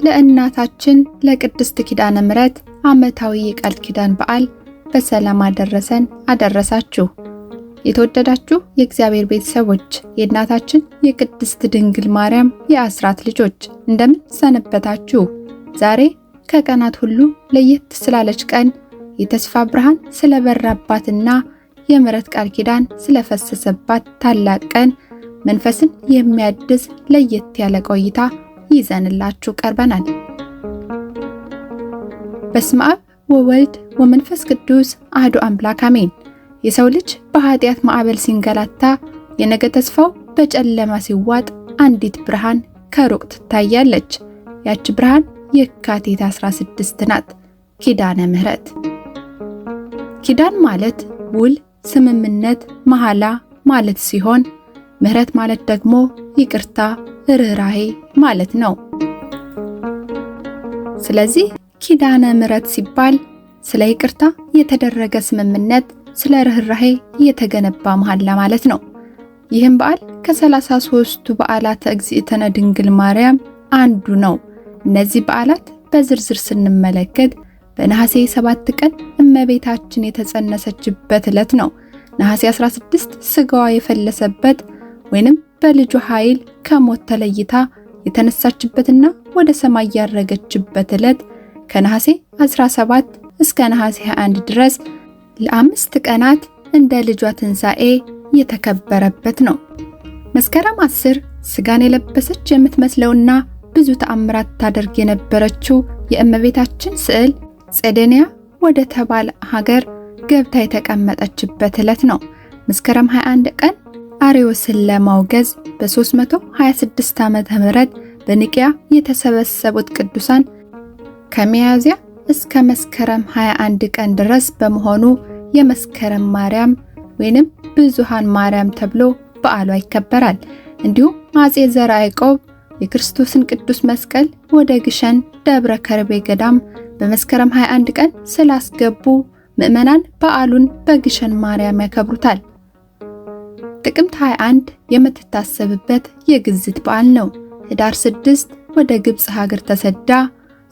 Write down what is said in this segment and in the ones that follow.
ለእናታችን ለቅድስት ኪዳነ ምሕረት ዓመታዊ የቃል ኪዳን በዓል በሰላም አደረሰን አደረሳችሁ። የተወደዳችሁ የእግዚአብሔር ቤተሰቦች፣ የእናታችን የቅድስት ድንግል ማርያም የአስራት ልጆች እንደምን ሰነበታችሁ? ዛሬ ከቀናት ሁሉ ለየት ስላለች ቀን የተስፋ ብርሃን ስለበራባትና የምሕረት ቃል ኪዳን ስለፈሰሰባት ታላቅ ቀን መንፈስን የሚያድስ ለየት ያለ ቆይታ ይዘንላችሁ ቀርበናል። በስመ አብ ወወልድ ወመንፈስ ቅዱስ አሐዱ አምላክ አሜን። የሰው ልጅ በኃጢአት ማዕበል ሲንገላታ የነገ ተስፋው በጨለማ ሲዋጥ አንዲት ብርሃን ከሩቅ ትታያለች። ያች ብርሃን የካቲት 16 ናት፣ ኪዳነ ምሕረት። ኪዳን ማለት ውል፣ ስምምነት፣ መሐላ ማለት ሲሆን ምሕረት ማለት ደግሞ ይቅርታ፣ ርህራሄ ማለት ነው። ስለዚህ ኪዳነ ምሕረት ሲባል ስለ ይቅርታ የተደረገ ስምምነት፣ ስለ ርህራሄ የተገነባ መሐላ ማለት ነው። ይህም በዓል ከ33ቱ በዓላተ እግዝእትነ ድንግል ማርያም አንዱ ነው። እነዚህ በዓላት በዝርዝር ስንመለከት በነሐሴ 7 ቀን እመቤታችን የተጸነሰችበት ዕለት ነው። ነሐሴ 16 ስጋዋ የፈለሰበት ወይንም በልጁ ኃይል ከሞት ተለይታ የተነሳችበትና ወደ ሰማይ ያረገችበት ዕለት ከነሐሴ 17 እስከ ነሐሴ 21 ድረስ ለ5 ቀናት እንደ ልጇ ትንሣኤ የተከበረበት ነው። መስከረም 10 ስጋን የለበሰች የምትመስለውና ብዙ ተአምራት ታደርግ የነበረችው የእመቤታችን ስዕል ጼዴንያ ወደ ተባለ ሀገር ገብታ የተቀመጠችበት ዕለት ነው። መስከረም 21 ቀን አርዮስን ለማውገዝ በ326 ዓመተ ምህረት በኒቅያ የተሰበሰቡት ቅዱሳን ከሚያዝያ እስከ መስከረም 21 ቀን ድረስ በመሆኑ የመስከረም ማርያም ወይንም ብዙሃን ማርያም ተብሎ በዓሏ ይከበራል። እንዲሁም አፄ ዘርዓ ያዕቆብ የክርስቶስን ቅዱስ መስቀል ወደ ግሸን ደብረ ከርቤ ገዳም በመስከረም 21 ቀን ስላስገቡ ምዕመናን በዓሉን በግሸን ማርያም ያከብሩታል። ጥቅምት 21 የምትታሰብበት የግዝት በዓል ነው። ህዳር 6 ወደ ግብጽ ሀገር ተሰዳ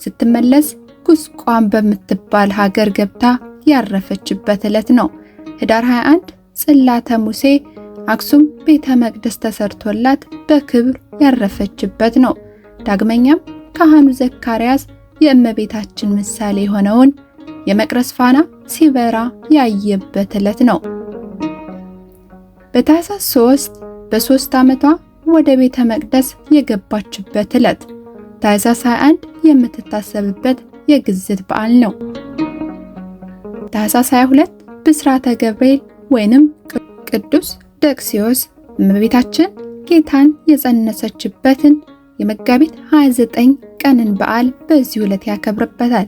ስትመለስ ጉስቋም በምትባል ሀገር ገብታ ያረፈችበት ዕለት ነው። ህዳር 21 ጽላተ ሙሴ አክሱም ቤተ መቅደስ ተሰርቶላት በክብር ያረፈችበት ነው። ዳግመኛም ካህኑ ዘካርያስ የእመቤታችን ምሳሌ የሆነውን የመቅረዝ ፋና ሲበራ ያየበት ዕለት ነው። በታኅሳስ 3 በ3 ዓመቷ ወደ ቤተ መቅደስ የገባችበት ዕለት ታኅሳስ 21 የምትታሰብበት የግዝት በዓል ነው። ታኅሳስ 22 ብስራተ ገብርኤል ወይንም ቅዱስ ደቅስዮስ እመቤታችን ጌታን የጸነሰችበትን የመጋቢት 29 ቀንን በዓል በዚህ ዕለት ያከብርበታል።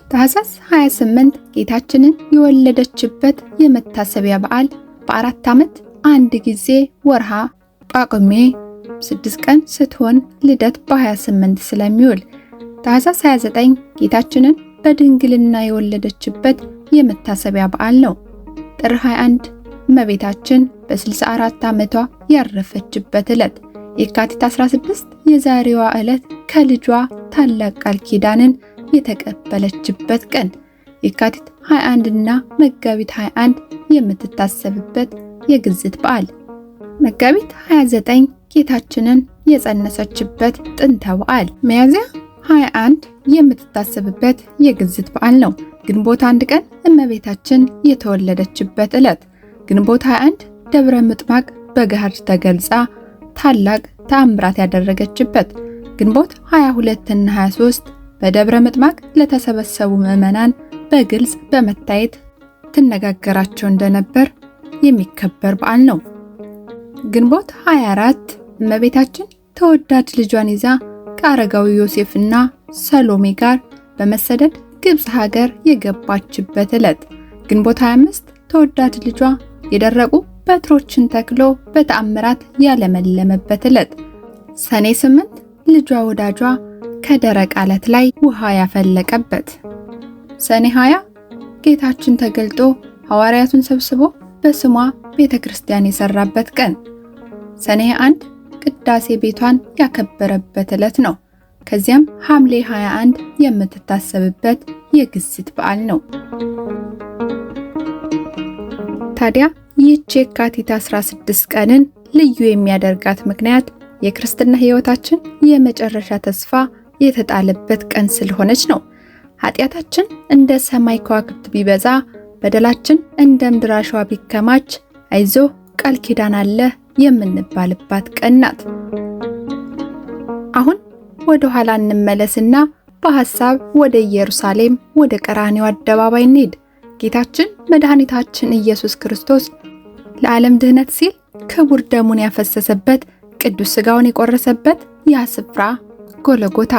ታኅሳስ 28 ጌታችንን የወለደችበት የመታሰቢያ በዓል በ4 ዓመት አንድ ጊዜ ወርሃ ጳጉሜ 6 ቀን ስትሆን ልደት በ28 ስለሚውል ታኅሳስ 29 ጌታችንን በድንግልና የወለደችበት የመታሰቢያ በዓል ነው። ጥር 21 እመቤታችን በ64 ዓመቷ ያረፈችበት ዕለት። የካቲት 16 የዛሬዋ ዕለት ከልጇ ታላቅ ቃል ኪዳንን የተቀበለችበት ቀን። የካቲት 21 እና መጋቢት 21 የምትታሰብበት የግዝት በዓል። መጋቢት 29 ጌታችንን የጸነሰችበት ጥንተ በዓል። ሚያዝያ 21 የምትታሰብበት የግዝት በዓል ነው። ግንቦት 1 ቀን እመቤታችን የተወለደችበት ዕለት። ግንቦት 21 ደብረ ምጥማቅ በገሃድ ተገልጻ ታላቅ ተአምራት ያደረገችበት። ግንቦት 22 እና 23 በደብረ ምጥማቅ ለተሰበሰቡ ምዕመናን በግልጽ በመታየት ትነጋገራቸው እንደነበር የሚከበር በዓል ነው። ግንቦት 24 እመቤታችን ተወዳጅ ልጇን ይዛ ከአረጋዊ ዮሴፍና ሰሎሜ ጋር በመሰደድ ግብጽ ሀገር የገባችበት ዕለት። ግንቦት 25 ተወዳጅ ልጇ የደረቁ በትሮችን ተክሎ በተአምራት ያለመለመበት ዕለት። ሰኔ 8 ልጇ ወዳጇ ከደረቅ አለት ላይ ውሃ ያፈለቀበት። ሰኔ 20 ጌታችን ተገልጦ ሐዋርያቱን ሰብስቦ በስሟ ቤተክርስቲያን የሰራበት ቀን። ሰኔ 1 ቅዳሴ ቤቷን ያከበረበት ዕለት ነው። ከዚያም ሐምሌ 21 የምትታሰብበት የግዝት በዓል ነው። ታዲያ ይህች የካቲት 16 ቀንን ልዩ የሚያደርጋት ምክንያት የክርስትና ሕይወታችን የመጨረሻ ተስፋ የተጣለበት ቀን ስለሆነች ነው። ኃጢአታችን እንደ ሰማይ ከዋክብት ቢበዛ፣ በደላችን እንደ ምድር አሸዋ ቢከማች፣ አይዞህ ቃል ኪዳን አለ የምንባልባት ቀን ናት። አሁን ወደ ኋላ እንመለስና በሐሳብ ወደ ኢየሩሳሌም ወደ ቀራንዮ አደባባይ እንሂድ። ጌታችን መድኃኒታችን ኢየሱስ ክርስቶስ ለዓለም ድህነት ሲል ክቡር ደሙን ያፈሰሰበት ቅዱስ ሥጋውን የቆረሰበት ያ ስፍራ ጎልጎታ።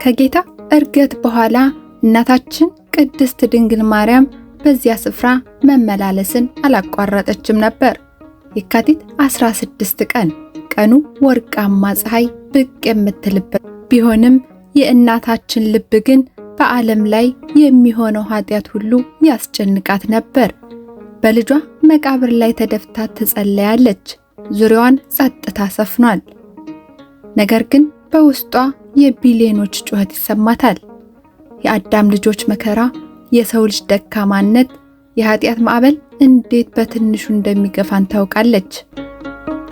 ከጌታ ዕርገት በኋላ እናታችን ቅድስት ድንግል ማርያም በዚያ ስፍራ መመላለስን አላቋረጠችም ነበር። የካቲት 16 ቀን ቀኑ ወርቃማ ፀሐይ ብቅ የምትልበት ቢሆንም የእናታችን ልብ ግን በዓለም ላይ የሚሆነው ኃጢአት ሁሉ ያስጨንቃት ነበር። በልጇ መቃብር ላይ ተደፍታ ትጸለያለች። ዙሪያዋን ጸጥታ ሰፍኗል። ነገር ግን በውስጧ የቢሊዮኖች ጩኸት ይሰማታል። የአዳም ልጆች መከራ፣ የሰው ልጅ ደካማነት፣ የኃጢአት ማዕበል እንዴት በትንሹ እንደሚገፋን ታውቃለች።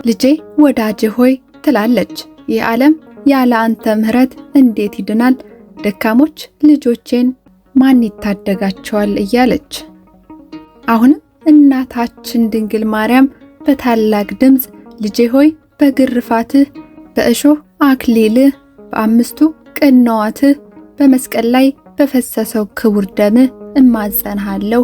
ልጄ ወዳጄ ሆይ ትላለች፣ ይህ ዓለም ያለ አንተ ምሕረት እንዴት ይድናል? ደካሞች ልጆቼን ማን ይታደጋቸዋል? እያለች አሁንም እናታችን ድንግል ማርያም በታላቅ ድምፅ ልጄ ሆይ በግርፋትህ፣ በእሾህ አክሊልህ፣ በአምስቱ ቅንዋትህ፣ በመስቀል ላይ በፈሰሰው ክቡር ደምህ እማጸንሃለሁ።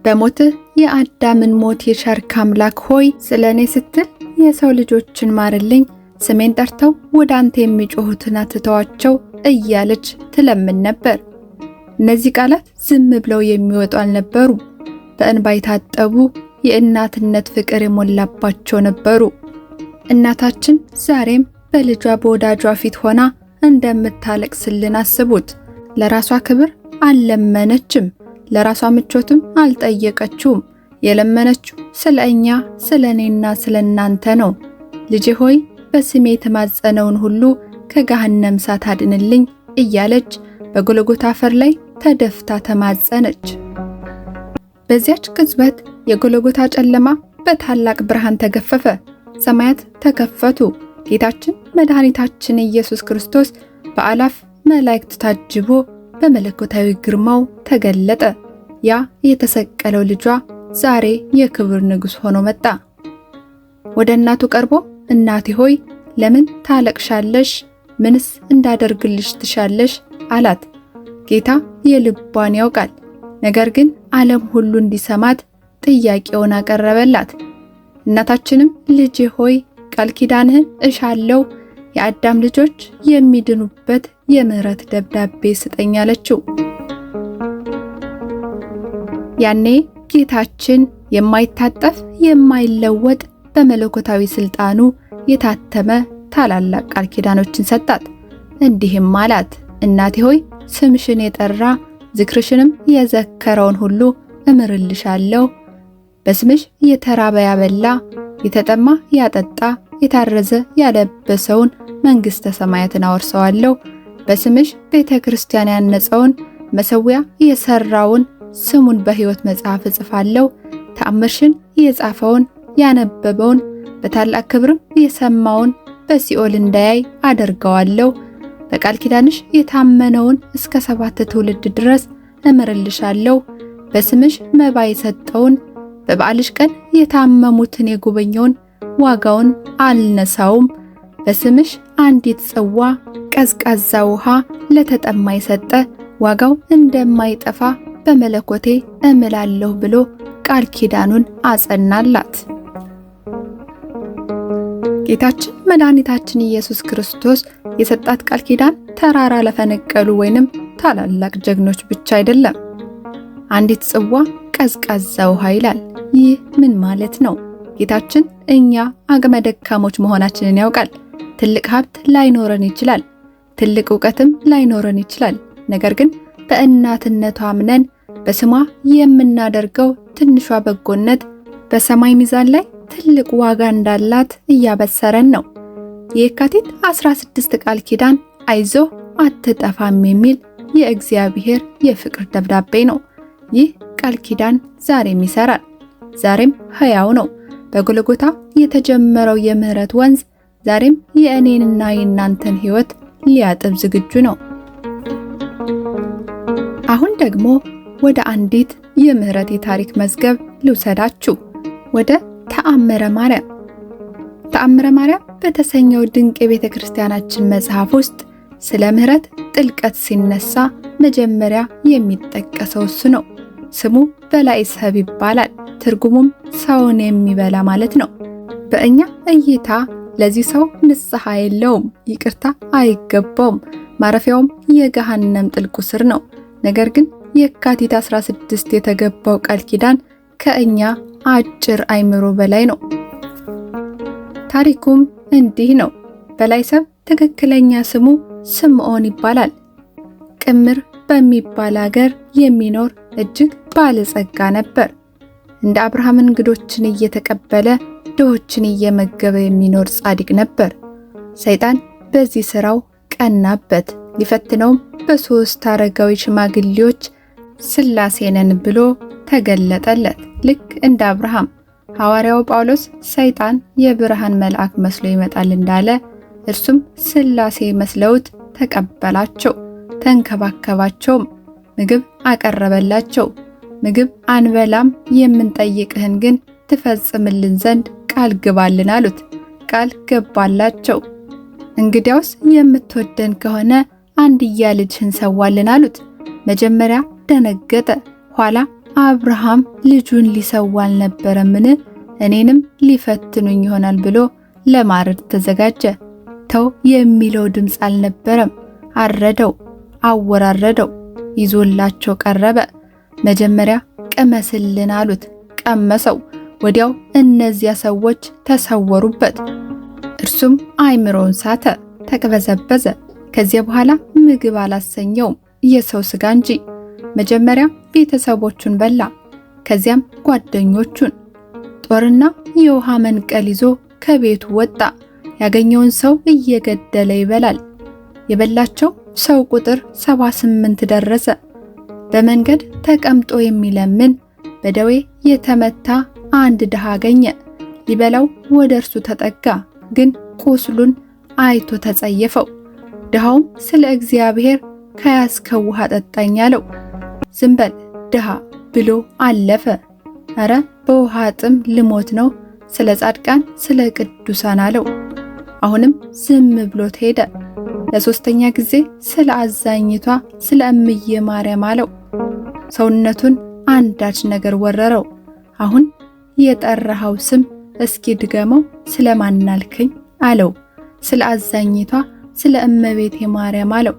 በሞትህ የአዳምን ሞት የሻርክ አምላክ ሆይ ስለኔ ስትል የሰው ልጆችን ማርልኝ፣ ስሜን ጠርተው ወደ አንተ የሚጮሁትን አትተዋቸው እያለች ትለምን ነበር። እነዚህ ቃላት ዝም ብለው የሚወጡ አልነበሩም። በእንባ የታጠቡ የእናትነት ፍቅር የሞላባቸው ነበሩ። እናታችን ዛሬም በልጇ በወዳጇ ፊት ሆና እንደምታለቅስልን አስቡት። ለራሷ ክብር አልለመነችም፣ ለራሷ ምቾትም አልጠየቀችውም። የለመነችው ስለ እኛ፣ ስለ እኔና ስለ እናንተ ነው። ልጄ ሆይ በስሜ የተማጸነውን ሁሉ ከገሃነም እሳት አድንልኝ እያለች በጎልጎታ አፈር ላይ ተደፍታ ተማጸነች። በዚያች ቅጽበት የጎልጎታ ጨለማ በታላቅ ብርሃን ተገፈፈ። ሰማያት ተከፈቱ። ጌታችን መድኃኒታችን ኢየሱስ ክርስቶስ በአላፍ መላእክት ታጅቦ በመለኮታዊ ግርማው ተገለጠ። ያ የተሰቀለው ልጇ ዛሬ የክብር ንጉሥ ሆኖ መጣ። ወደ እናቱ ቀርቦ እናቴ ሆይ ለምን ታለቅሻለሽ? ምንስ እንዳደርግልሽ ትሻለሽ? አላት። ጌታ የልቧን ያውቃል። ነገር ግን ዓለም ሁሉ እንዲሰማት ጥያቄውን አቀረበላት። እናታችንም ልጄ ሆይ ቃል ኪዳንህን እሻለው፣ የአዳም ልጆች የሚድኑበት የምህረት ደብዳቤ ስጠኝ አለችው። ያኔ ጌታችን የማይታጠፍ የማይለወጥ በመለኮታዊ ስልጣኑ የታተመ ታላላቅ ቃል ኪዳኖችን ሰጣት። እንዲህም አላት፣ እናቴ ሆይ ስምሽን የጠራ ዝክርሽንም የዘከረውን ሁሉ እምርልሻለሁ። በስምሽ የተራበ ያበላ፣ የተጠማ ያጠጣ፣ የታረዘ ያለበሰውን መንግሥተ ሰማያትን አወርሰዋለሁ። በስምሽ ቤተ ክርስቲያን ያነጸውን መሠዊያ የሰራውን ስሙን በሕይወት መጽሐፍ እጽፋለሁ። ተአምርሽን የጻፈውን ያነበበውን በታላቅ ክብርም የሰማውን በሲኦል እንዳያይ አደርገዋለሁ። በቃል ኪዳንሽ የታመነውን እስከ 7 ትውልድ ድረስ እምርልሻለሁ። በስምሽ መባ የሰጠውን በበዓልሽ ቀን የታመሙትን የጎበኘውን ዋጋውን አልነሳውም። በስምሽ አንዲት ጽዋ ቀዝቃዛ ውሃ ለተጠማ የሰጠ ዋጋው እንደማይጠፋ በመለኮቴ እምላለሁ ብሎ ቃል ኪዳኑን አጸናላት። ጌታችን መድኃኒታችን ኢየሱስ ክርስቶስ የሰጣት ቃል ኪዳን ተራራ ለፈነቀሉ ወይንም ታላላቅ ጀግኖች ብቻ አይደለም። አንዲት ጽዋ ቀዝቃዛ ውሃ ይላል። ይህ ምን ማለት ነው? ጌታችን እኛ አቅመ ደካሞች መሆናችንን ያውቃል። ትልቅ ሀብት ላይኖረን ይችላል። ትልቅ ዕውቀትም ላይኖረን ይችላል። ነገር ግን በእናትነቷ አምነን በስሟ የምናደርገው ትንሿ በጎነት በሰማይ ሚዛን ላይ ትልቅ ዋጋ እንዳላት እያበሰረን ነው። የካቲት 16 ቃል ኪዳን አይዞህ አትጠፋም የሚል የእግዚአብሔር የፍቅር ደብዳቤ ነው። ይህ ቃል ኪዳን ዛሬም ይሰራል፣ ዛሬም ሕያው ነው። በጎልጎታ የተጀመረው የምህረት ወንዝ ዛሬም የእኔንና የእናንተን ሕይወት ሊያጥብ ዝግጁ ነው። አሁን ደግሞ ወደ አንዲት የምህረት የታሪክ መዝገብ ልውሰዳችሁ፣ ወደ ተአምረ ማርያም። ተአምረ ማርያም በተሰኘው ድንቅ የቤተ ክርስቲያናችን መጽሐፍ ውስጥ ስለ ምህረት ጥልቀት ሲነሳ መጀመሪያ የሚጠቀሰው እሱ ነው። ስሙ በላይ ሰብ ይባላል። ትርጉሙም ሰውን የሚበላ ማለት ነው። በእኛ እይታ ለዚህ ሰው ንስሐ የለውም፣ ይቅርታ አይገባውም፣ ማረፊያውም የገሃነም ጥልቁ ስር ነው። ነገር ግን የካቲት 16 የተገባው ቃል ኪዳን ከእኛ አጭር አይምሮ በላይ ነው። ታሪኩም እንዲህ ነው። በላይ ሰብ ትክክለኛ ስሙ ስምዖን ይባላል። ቅምር በሚባል ሀገር የሚኖር እጅግ ባለጸጋ ነበር። እንደ አብርሃም እንግዶችን እየተቀበለ ድሆችን እየመገበ የሚኖር ጻድቅ ነበር። ሰይጣን በዚህ ስራው ቀናበት። ሊፈትነውም በሶስት አረጋዊ ሽማግሌዎች ሥላሴ ነን ብሎ ተገለጠለት። ልክ እንደ አብርሃም ሐዋርያው ጳውሎስ ሰይጣን የብርሃን መልአክ መስሎ ይመጣል እንዳለ እርሱም ሥላሴ መስለውት ተቀበላቸው፣ ተንከባከባቸውም፣ ምግብ አቀረበላቸው። ምግብ አንበላም፣ የምንጠይቅህን ግን ትፈጽምልን ዘንድ ቃል ግባልን አሉት። ቃል ገባላቸው። እንግዲያውስ የምትወደን ከሆነ አንድያ ልጅህን ሰዋልን አሉት። መጀመሪያ ደነገጠ። ኋላ አብርሃም ልጁን ሊሰዋ አልነበረምን? እኔንም ሊፈትኑኝ ይሆናል ብሎ ለማረድ ተዘጋጀ። ተው የሚለው ድምፅ አልነበረም። አረደው፣ አወራረደው፣ ይዞላቸው ቀረበ። መጀመሪያ ቅመስልን አሉት። ቀመሰው። ወዲያው እነዚያ ሰዎች ተሰወሩበት። እርሱም አይምሮውን ሳተ፣ ተቅበዘበዘ። ከዚያ በኋላ ምግብ አላሰኘውም፣ የሰው ስጋ እንጂ። መጀመሪያ ቤተሰቦቹን በላ፣ ከዚያም ጓደኞቹን። ጦርና የውሃ መንቀል ይዞ ከቤቱ ወጣ። ያገኘውን ሰው እየገደለ ይበላል። የበላቸው ሰው ቁጥር 78 ደረሰ። በመንገድ ተቀምጦ የሚለምን በደዌ የተመታ አንድ ድሃ አገኘ። ሊበላው ወደ እርሱ ተጠጋ፣ ግን ቁስሉን አይቶ ተጸየፈው። ድሃውም ስለ እግዚአብሔር ከያዝከው ውሃ ጠጣኝ አለው። ዝም በል ድሃ ብሎ አለፈ። ኧረ በውሃ ጥም ልሞት ነው፣ ስለ ጻድቃን ስለ ቅዱሳን አለው። አሁንም ዝም ብሎት ሄደ። ለሶስተኛ ጊዜ ስለ አዛኝቷ ስለ እምዬ ማርያም አለው። ሰውነቱን አንዳች ነገር ወረረው። አሁን የጠራኸው ስም እስኪ ድገመው፣ ስለማናልከኝ አለው። ስለ አዛኝቷ ስለ እመቤቴ ማርያም አለው።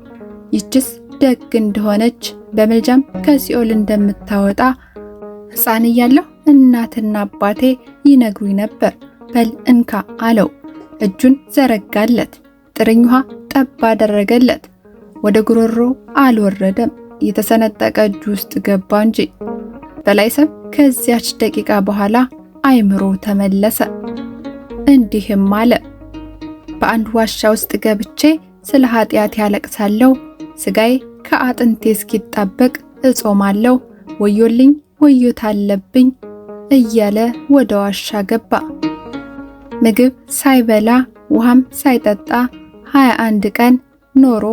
ይችስ ደግ እንደሆነች በመልጃም ከሲኦል እንደምታወጣ ሕፃን እያለሁ እናትና አባቴ ይነግሩኝ ነበር። በል እንካ አለው። እጁን ዘረጋለት፣ ጥርኝ ውሃ ጠብ አደረገለት። ወደ ጉሮሮ አልወረደም፣ የተሰነጠቀ እጁ ውስጥ ገባ እንጂ። በላይ ሰብ ከዚያች ደቂቃ በኋላ አይምሮ ተመለሰ። እንዲህም አለ፣ በአንድ ዋሻ ውስጥ ገብቼ ስለ ኃጢአት ያለቅሳለሁ፣ ስጋዬ ከአጥንቴ እስኪጣበቅ እጾማለሁ፣ ወዮልኝ ወዮት አለብኝ እያለ ወደ ዋሻ ገባ። ምግብ ሳይበላ ውሃም ሳይጠጣ 21 ቀን ኖሮ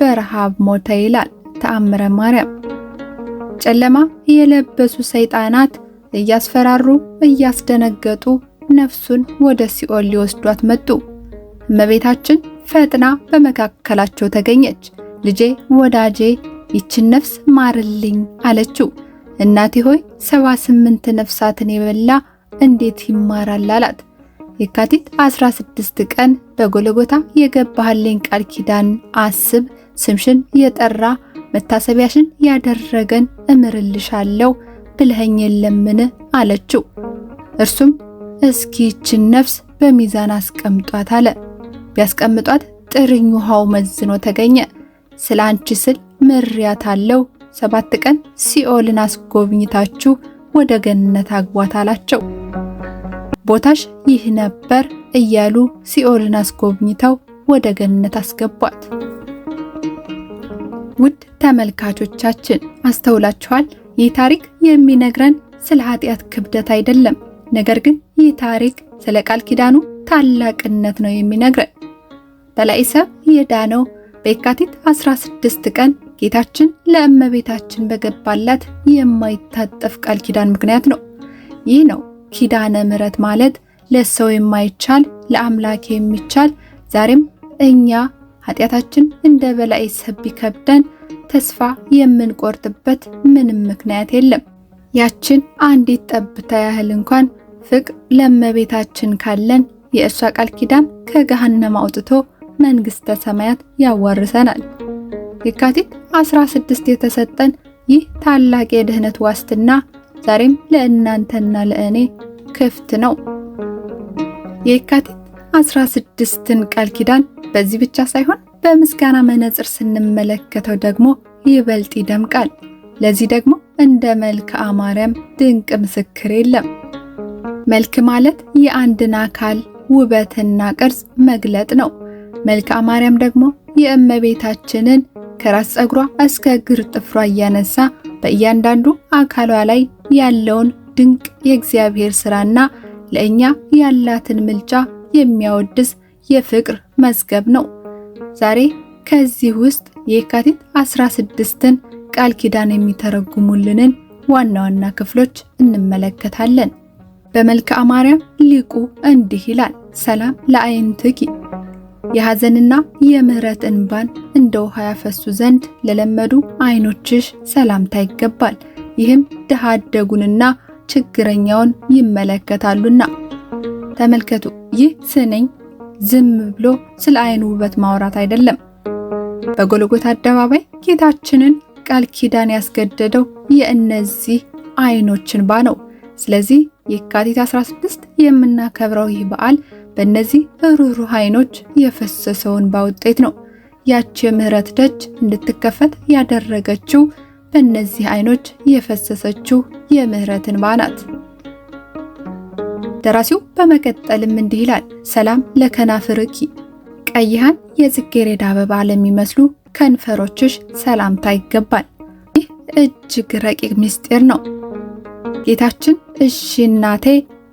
በረሃብ ሞተ ይላል ተአምረ ማርያም። ጨለማ የለበሱ ሰይጣናት እያስፈራሩ እያስደነገጡ ነፍሱን ወደ ሲኦል ሊወስዷት መጡ። እመቤታችን ፈጥና በመካከላቸው ተገኘች። ልጄ ወዳጄ ይችን ነፍስ ማርልኝ አለችው። እናቴ ሆይ 78 ነፍሳትን የበላ እንዴት ይማራል አላት። የካቲት 16 ቀን በጎልጎታ የገባህልኝ ቃል ኪዳን አስብ፣ ስምሽን የጠራ መታሰቢያሽን ያደረገን እምርልሻለሁ ብለኸኝ የለምን አለችው። እርሱም እስኪ ይችን ነፍስ በሚዛን አስቀምጧት አለ። ቢያስቀምጧት ጥርኝ ውሃው መዝኖ ተገኘ። ስለ አንቺ ስል ምሬያታለሁ፣ 7 ቀን ሲኦልን አስጎብኝታችሁ ወደ ገነት አግቧት አላቸው። ቦታሽ ይህ ነበር እያሉ ሲኦልን አስጎብኝተው ወደ ገነት አስገቧት። ውድ ተመልካቾቻችን አስተውላችኋል? ይህ ታሪክ የሚነግረን ስለ ኃጢአት ክብደት አይደለም፣ ነገር ግን ይህ ታሪክ ስለ ቃል ኪዳኑ ታላቅነት ነው የሚነግረን። በላዔሰብ የዳነው በየካቲት 16 ቀን ጌታችን ለእመቤታችን በገባላት የማይታጠፍ ቃል ኪዳን ምክንያት ነው። ይህ ነው ኪዳነ ምሕረት ማለት፣ ለሰው የማይቻል ለአምላክ የሚቻል። ዛሬም እኛ ኃጢአታችን እንደ በላዔሰብ ቢከብደን ተስፋ የምንቆርጥበት ምንም ምክንያት የለም። ያችን አንዲት ጠብታ ያህል እንኳን ፍቅር ለእመቤታችን ካለን የእሷ ቃል ኪዳን ከገሃነም አውጥቶ መንግሥተ ሰማያት ያዋርሰናል። የካቲት 16 የተሰጠን ይህ ታላቅ የድህነት ዋስትና ዛሬም ለእናንተና ለእኔ ክፍት ነው። የካቲት 16ን ቃል ኪዳን በዚህ ብቻ ሳይሆን በምስጋና መነጽር ስንመለከተው ደግሞ ይበልጥ ይደምቃል። ለዚህ ደግሞ እንደ መልክአ ማርያም ድንቅ ምስክር የለም። መልክ ማለት የአንድን አካል ውበትና ቅርጽ መግለጥ ነው። መልክአ ማርያም ደግሞ የእመቤታችንን ከራስ ፀጉሯ እስከ እግር ጥፍሯ እያነሳ በእያንዳንዱ አካሏ ላይ ያለውን ድንቅ የእግዚአብሔር ሥራና ለእኛ ያላትን ምልጃ የሚያወድስ የፍቅር መዝገብ ነው። ዛሬ ከዚህ ውስጥ የካቲት 16ን ቃል ኪዳን የሚተረጉሙልንን ዋና ዋና ክፍሎች እንመለከታለን። በመልክአ ማርያም ሊቁ እንዲህ ይላል፣ ሰላም ለአይንትኪ፣ የሐዘንና የምህረት እንባን እንደ ውሃ ያፈሱ ዘንድ ለለመዱ አይኖችሽ ሰላምታ ይገባል። ይህም ድሃ አደጉንና ችግረኛውን ይመለከታሉና። ተመልከቱ፣ ይህ ስንኝ ዝም ብሎ ስለ አይኑ ውበት ማውራት አይደለም። በጎልጎታ አደባባይ ጌታችንን ቃል ኪዳን ያስገደደው የእነዚህ አይኖች እንባ ነው። ስለዚህ የካቲት 16 የምናከብረው ይህ በዓል በእነዚህ ሩህሩህ አይኖች የፈሰሰውን እንባ ውጤት ነው። ያቺ የምህረት ደጅ እንድትከፈት ያደረገችው በእነዚህ አይኖች የፈሰሰችው የምህረት እንባ ናት። ደራሲው በመቀጠልም እንዲህ ይላል፣ ሰላም ለከናፍርኪ፣ ቀይሃን የጽጌረዳ አበባ ለሚመስሉ ከንፈሮችሽ ሰላምታ ይገባል። ይህ እጅግ ረቂቅ ምስጢር ነው። ጌታችን እሺ እናቴ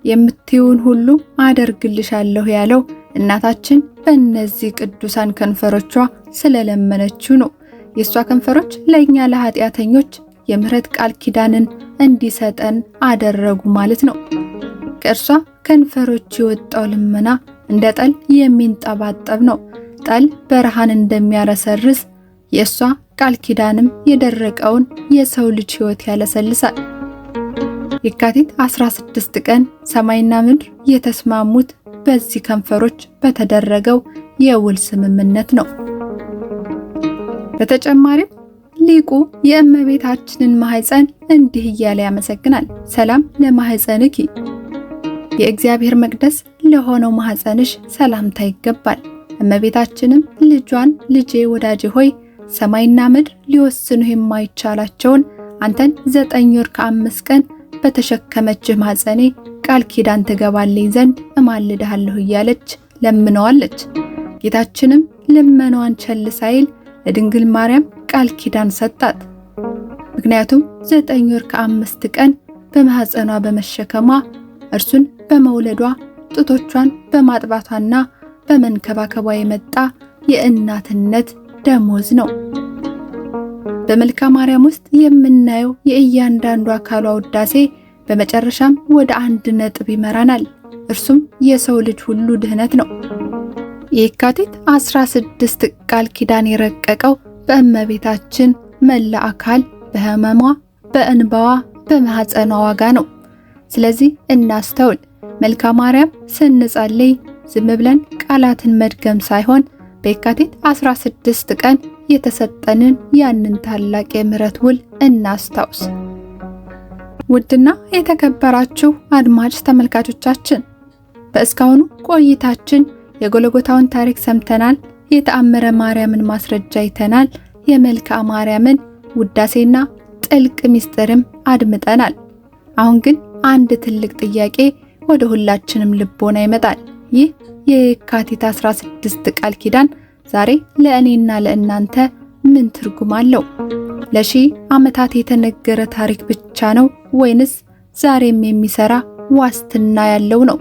የምትይውን ሁሉ አደርግልሻለሁ ያለው እናታችን በእነዚህ ቅዱሳን ከንፈሮቿ ስለለመነችው ነው። የእሷ ከንፈሮች ለእኛ ለኃጢአተኞች የምህረት ቃል ኪዳንን እንዲሰጠን አደረጉ ማለት ነው። ከእርሷ ከንፈሮች የወጣው ልመና እንደ ጠል የሚንጠባጠብ ነው። ጠል በረሃን እንደሚያረሰርስ የእሷ ቃል ኪዳንም የደረቀውን የሰው ልጅ ሕይወት ያለሰልሳል። የካቲት 16 ቀን ሰማይና ምድር የተስማሙት በዚህ ከንፈሮች በተደረገው የውል ስምምነት ነው። በተጨማሪም ሊቁ የእመቤታችንን ማህፀን እንዲህ እያለ ያመሰግናል፣ ሰላም ለማህፀንኪ፣ የእግዚአብሔር መቅደስ ለሆነው ማህፀንሽ ሰላምታ ይገባል። እመቤታችንም ልጇን ልጄ ወዳጄ ሆይ ሰማይና ምድር ሊወስኑ የማይቻላቸውን አንተን 9 ወር ከ5 ቀን በተሸከመችህ ማህፀኔ ቃል ኪዳን ትገባልኝ ዘንድ እማልድሃለሁ እያለች ለምነዋለች። ጌታችንም ልመናዋን ቸል ሳይል ለድንግል ማርያም ቃል ኪዳን ሰጣት። ምክንያቱም 9 ወር ከ5 ቀን በማህፀኗ በመሸከሟ እርሱን በመውለዷ ጡቶቿን በማጥባቷና በመንከባከቧ የመጣ የእናትነት ደሞዝ ነው። በመልክአ ማርያም ውስጥ የምናየው የእያንዳንዱ አካሏ ውዳሴ በመጨረሻም ወደ አንድ ነጥብ ይመራናል። እርሱም የሰው ልጅ ሁሉ ድህነት ነው። የካቲት 16 ቃል ኪዳን የረቀቀው በእመቤታችን መላ አካል በህመሟ፣ በእንባዋ፣ በማህፀኗ ዋጋ ነው። ስለዚህ እናስተውል። መልክአ ማርያም ስንጸልይ ዝም ብለን ቃላትን መድገም ሳይሆን በየካቲት 16 ቀን የተሰጠንን ያንን ታላቅ የምህረት ውል እናስታውስ። ውድና የተከበራችሁ አድማጭ ተመልካቾቻችን በእስካሁኑ ቆይታችን የጎልጎታውን ታሪክ ሰምተናል። የተአምረ ማርያምን ማስረጃ አይተናል። የመልክአ ማርያምን ውዳሴና ጥልቅ ምስጢርም አድምጠናል። አሁን ግን አንድ ትልቅ ጥያቄ ወደ ሁላችንም ልቦና ይመጣል። ይህ የካቲት 16 ቃል ኪዳን ዛሬ ለእኔና ለእናንተ ምን ትርጉም አለው? ለሺህ ዓመታት የተነገረ ታሪክ ብቻ ነው ወይንስ ዛሬም የሚሰራ ዋስትና ያለው ነው?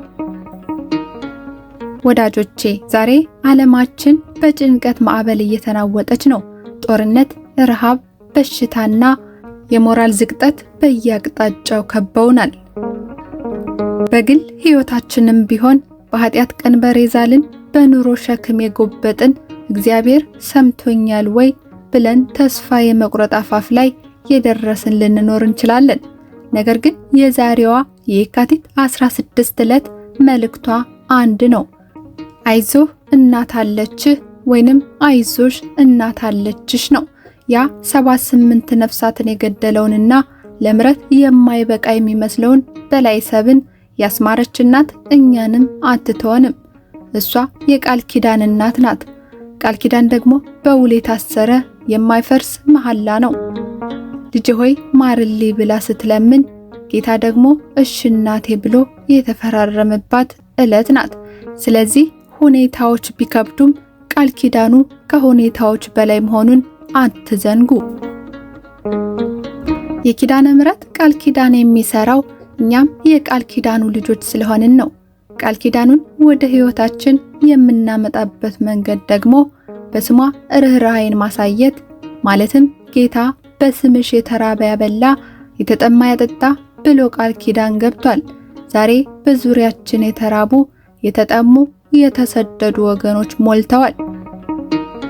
ወዳጆቼ ዛሬ ዓለማችን በጭንቀት ማዕበል እየተናወጠች ነው። ጦርነት፣ ረሃብ፣ በሽታና የሞራል ዝቅጠት በየአቅጣጫው ከበውናል። በግል ሕይወታችንም ቢሆን በኃጢአት ቀንበር የዛልን፣ በኑሮ ሸክም የጎበጥን እግዚአብሔር ሰምቶኛል ወይ ብለን ተስፋ የመቁረጥ አፋፍ ላይ የደረስን ልንኖር እንችላለን። ነገር ግን የዛሬዋ የካቲት 16 ዕለት መልእክቷ አንድ ነው። አይዞህ እናት አለችህ ወይንም አይዞሽ እናት አለችሽ ነው። ያ 78 ነፍሳትን የገደለውንና ለምረት የማይበቃ የሚመስለውን በላይ ሰብን ያስማረች እናት እኛንም አትተወንም። እሷ የቃል ኪዳን እናት ናት። ቃል ኪዳን ደግሞ በውል የታሰረ የማይፈርስ መሐላ ነው። ልጅ ሆይ ማርልኝ ብላ ስትለምን ጌታ ደግሞ እሺ እናቴ ብሎ የተፈራረመባት ዕለት ናት። ስለዚህ ሁኔታዎች ቢከብዱም ቃል ኪዳኑ ከሁኔታዎች በላይ መሆኑን አትዘንጉ። የኪዳነ ምሕረት ቃል ኪዳን የሚሰራው እኛም የቃል ኪዳኑ ልጆች ስለሆንን ነው። ቃል ኪዳኑን ወደ ሕይወታችን የምናመጣበት መንገድ ደግሞ በስሟ ርኅራኄን ማሳየት ማለትም ጌታ በስምሽ የተራበ ያበላ የተጠማ ያጠጣ ብሎ ቃል ኪዳን ገብቷል። ዛሬ በዙሪያችን የተራቡ የተጠሙ የተሰደዱ ወገኖች ሞልተዋል።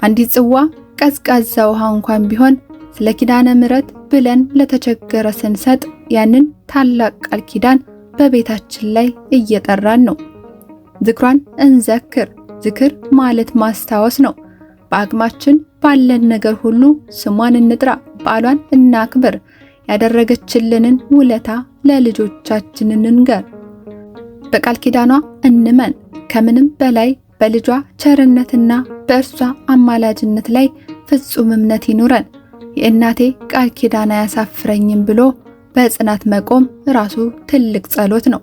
አንዲት ጽዋ ቀዝቃዛ ውሃ እንኳን ቢሆን ስለ ኪዳነ ምሕረት ብለን ለተቸገረ ስንሰጥ ያንን ታላቅ ቃል ኪዳን በቤታችን ላይ እየጠራን ነው። ዝክሯን እንዘክር። ዝክር ማለት ማስታወስ ነው። በአቅማችን ባለን ነገር ሁሉ ስሟን እንጥራ፣ በዓሏን እናክብር፣ ያደረገችልንን ውለታ ለልጆቻችን እንንገር። በቃል ኪዳኗ እንመን። ከምንም በላይ በልጇ ቸርነትና በእርሷ አማላጅነት ላይ ፍጹም እምነት ይኑረን። የእናቴ ቃል ኪዳን አያሳፍረኝም ብሎ በጽናት መቆም ራሱ ትልቅ ጸሎት ነው።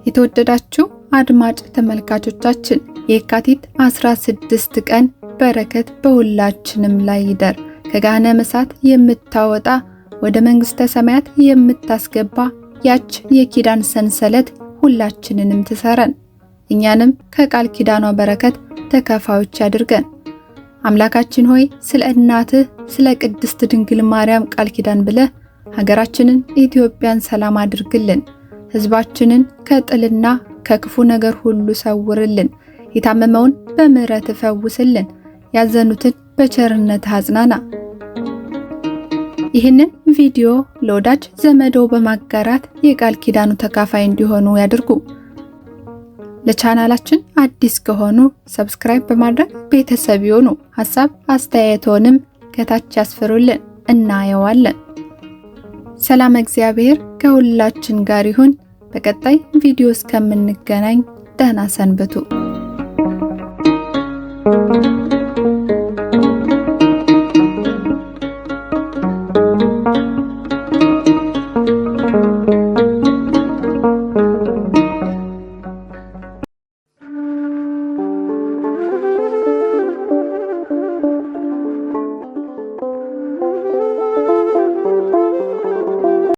የተወደዳችሁ አድማጭ ተመልካቾቻችን የካቲት 16 ቀን በረከት በሁላችንም ላይ ይደር። ከገሃነመ እሳት የምታወጣ ወደ መንግሥተ ሰማያት የምታስገባ ያች የኪዳን ሰንሰለት ሁላችንንም ትሰረን፣ እኛንም ከቃል ኪዳኗ በረከት ተካፋዮች ያድርገን። አምላካችን ሆይ ስለ እናትህ ስለ ቅድስት ድንግል ማርያም ቃል ኪዳን ብለህ ሀገራችንን ኢትዮጵያን ሰላም አድርግልን። ሕዝባችንን ከጥልና ከክፉ ነገር ሁሉ ሰውርልን። የታመመውን በምሕረት ፈውስልን። ያዘኑትን በቸርነት አጽናና። ይህንን ቪዲዮ ለወዳጅ ዘመዶ በማጋራት የቃል ኪዳኑ ተካፋይ እንዲሆኑ ያድርጉ። ለቻናላችን አዲስ ከሆኑ ሰብስክራይብ በማድረግ ቤተሰብ ይሁኑ። ሐሳብ አስተያየቶንም ከታች ያስፍሩልን፣ እናየዋለን። ሰላም እግዚአብሔር ከሁላችን ጋር ይሁን። በቀጣይ ቪዲዮ እስከምንገናኝ ደህና ሰንብቱ።